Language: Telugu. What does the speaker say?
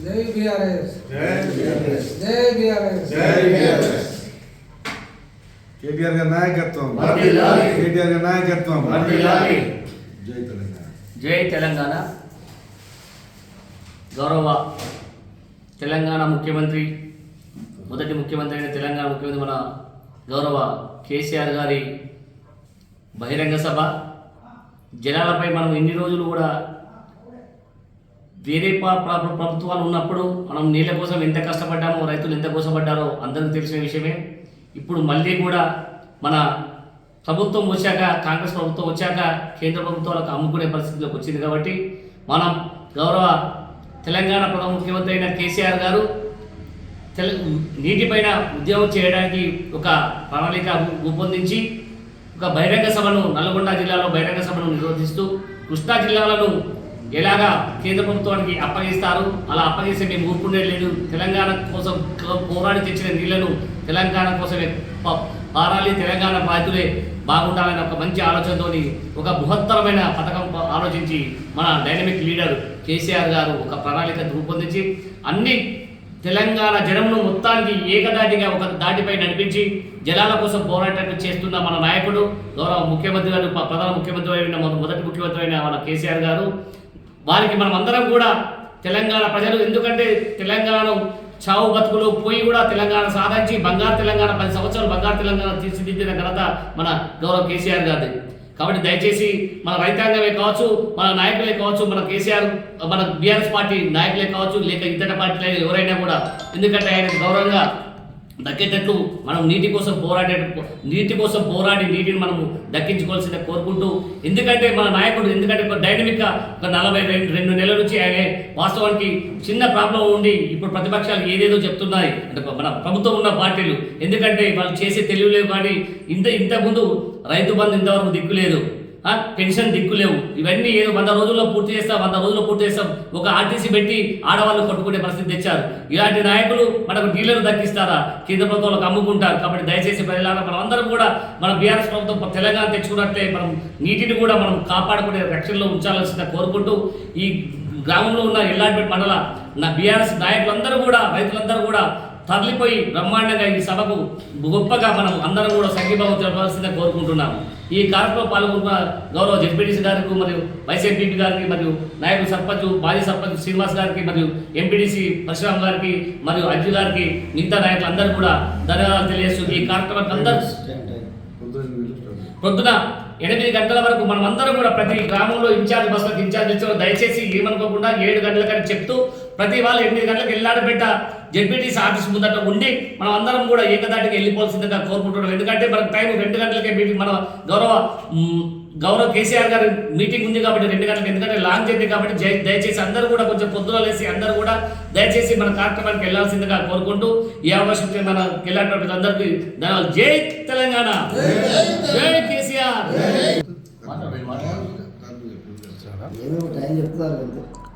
జై బీఆర్ఎస్ జై బీఆర్ఎస్ జై బీఆర్ఎస్ జై బీఆర్ఎస్ కేటీఆర్ గారి నాయకత్వం వర్ధిల్లాలి. కేటీఆర్ గారి నాయకత్వం వర్ధిల్లాలి. జై తెలంగాణ. జై తెలంగాణ. గౌరవ తెలంగాణ ముఖ్యమంత్రి, మొదటి ముఖ్యమంత్రి అయిన తెలంగాణ ముఖ్యమంత్రి మన గౌరవ కేసీఆర్ గారి బహిరంగ సభ. జనాలపై మనం ఎన్ని రోజులు కూడా వేరే ప్రభుత్వాలు ఉన్నప్పుడు మనం నీళ్ళ కోసం ఎంత కష్టపడ్డామో, రైతులు ఎంత కష్టపడ్డారో అందరికీ తెలిసిన విషయమే. ఇప్పుడు మళ్ళీ కూడా మన ప్రభుత్వం వచ్చాక, కాంగ్రెస్ ప్రభుత్వం వచ్చాక కేంద్ర ప్రభుత్వాలకు అమ్ముకునే పరిస్థితిలోకి వచ్చింది. కాబట్టి మనం గౌరవ తెలంగాణ ప్రథమ ముఖ్యమంత్రి అయిన కేసీఆర్ గారు నీటిపైన ఉద్యమం చేయడానికి ఒక ప్రణాళిక రూపొందించి ఒక బహిరంగ సభను, నల్గొండ జిల్లాలో బహిరంగ సభను నిర్వహిస్తూ కృష్ణా జిల్లాలను ఎలాగా కేంద్ర ప్రభుత్వానికి అప్పగిస్తారు, అలా అప్పగిస్తే మేము ఊరుకునే లేదు. తెలంగాణ కోసం పోరాడి తెచ్చిన నీళ్లను తెలంగాణ కోసమే పారాలి, తెలంగాణ బాధ్యులే బాగుండాలనే ఒక మంచి ఆలోచనతో ఒక బృహత్తరమైన పథకం ఆలోచించి మన డైనమిక్ లీడర్ కేసీఆర్ గారు ఒక ప్రణాళిక రూపొందించి అన్ని తెలంగాణ జనమును మొత్తానికి ఏకదాటిగా ఒక దాటిపై నడిపించి జలాల కోసం పోరాటం చేస్తున్న మన నాయకుడు గౌరవ ముఖ్యమంత్రి గారు, ప్రధాన ముఖ్యమంత్రి అయిన మొదటి ముఖ్యమంత్రి అయిన మన కేసీఆర్ గారు. వారికి మనం అందరం కూడా తెలంగాణ ప్రజలు, ఎందుకంటే తెలంగాణ చావు బతుకులు పోయి కూడా తెలంగాణ సాధించి బంగారు తెలంగాణ 10 సంవత్సరాలు బంగారు తెలంగాణ తీర్చిదిద్దిన ఘనత మన గౌరవ కేసీఆర్ గారిది. కాబట్టి దయచేసి మన రైతాంగమే కావచ్చు, మన నాయకులే కావచ్చు, మన కేసీఆర్, మన బీఆర్ఎస్ పార్టీ నాయకులే కావచ్చు, లేక ఇతర పార్టీలు ఎవరైనా కూడా, ఎందుకంటే ఆయన గౌరవంగా దక్కేటట్లు మనం నీటి కోసం పోరాడి నీటిని మనము దక్కించుకోవాల్సిందే కోరుకుంటూ, ఎందుకంటే మన నాయకుడు, ఎందుకంటే డైనమిక్గా ఒక 42 నెలల నుంచి ఆయన వాస్తవానికి చిన్న ప్రాబ్లం ఉండి ఇప్పుడు ప్రతిపక్షాలు ఏదేదో చెప్తున్నాయి, అంటే మన ప్రభుత్వం ఉన్న పార్టీలు, ఎందుకంటే వాళ్ళు చేసే తెలియలేవు. కానీ ఇంతకుముందు రైతు బంధు ఇంతవరకు దిక్కులేదు, పెన్షన్ దిక్కులేవు, ఇవన్నీ ఏదో 100 రోజుల్లో పూర్తి చేస్తాం, ఒక ఆర్టీసీ పెట్టి ఆడవాళ్ళు కొట్టుకునే పరిస్థితి తెచ్చారు. ఇలాంటి నాయకులు మనకు డీలర్లు దక్కిస్తారా? కేంద్ర ప్రభుత్వాలకు అమ్ముకుంటారు. కాబట్టి దయచేసి ప్రజలారా మనం అందరం కూడా మన బీఆర్ఎస్ ప్రభుత్వం తెలంగాణ తెచ్చుకున్నట్లే మనం నీటిని కూడా మనం కాపాడుకునే రక్షణలో ఉంచాల్సిందిగా కోరుకుంటూ, ఈ గ్రామంలో ఉన్న ఎల్లారెడ్డిపేట మండల నా బీఆర్ఎస్ నాయకులందరూ కూడా, రైతులందరూ కూడా తరలిపోయి బ్రహ్మాండంగా ఈ సభకు గొప్పగా మనం అందరం కూడా సంఘీభావం తెలపాల్సిందిగా కోరుకుంటున్నాము. ఈ కార్యక్రమంలో పాల్గొన్న గౌరవ జెడ్పీటీసీ గారికి, మరియు వైస్ ఎంపీపీ గారికి, మరియు నాయకుడు సర్పంచ్, మాజీ సర్పంచ్ శ్రీనివాస్ గారికి, మరియు ఎంపీడీసీ పరశురామ్ గారికి, మరియు అజ్జు గారికి, మిగతా నాయకులందరూ కూడా ధన్యవాదాలు తెలియజేస్తూ ఈ కార్యక్రమానికి అందరూ పొద్దున 8 గంటల వరకు మనం అందరం కూడా ప్రతి గ్రామంలో ఇన్ఛార్జ్ బస్సులకు ఇన్ఛార్జ్ ఇచ్చారు. దయచేసి ఏమనుకోకుండా 7 గంటలకని చెప్తూ ప్రతి వాళ్ళు 8 గంటలకు ఎల్లాడబెట్ట జెడ్పీటీసీ ఆఫీస్ ముందట ఉండి మనం అందరం కూడా ఏకదాటిగా వెళ్ళిపోవాల్సిందిగా కోరుకుంటున్నాం. ఎందుకంటే మనకు టైం 2 గంటలకే మీటింగ్, మన గౌరవ కేసీఆర్ గారి మీటింగ్ ఉంది కాబట్టి 2 గంటలకు, ఎందుకంటే లాంగ్ జర్నీ కాబట్టి దయచేసి అందరూ కూడా కొంచెం పొద్దున లేసి అందరూ కూడా దయచేసి మన కార్యక్రమానికి వెళ్ళాల్సిందిగా కోరుకుంటూ ఈ అవకాశం మన వెళ్ళేటువంటి అందరికీ ధన్యవాదాలు. జై తెలంగాణ, జై కేసీఆర్. ఏమో టైం చెప్తారు.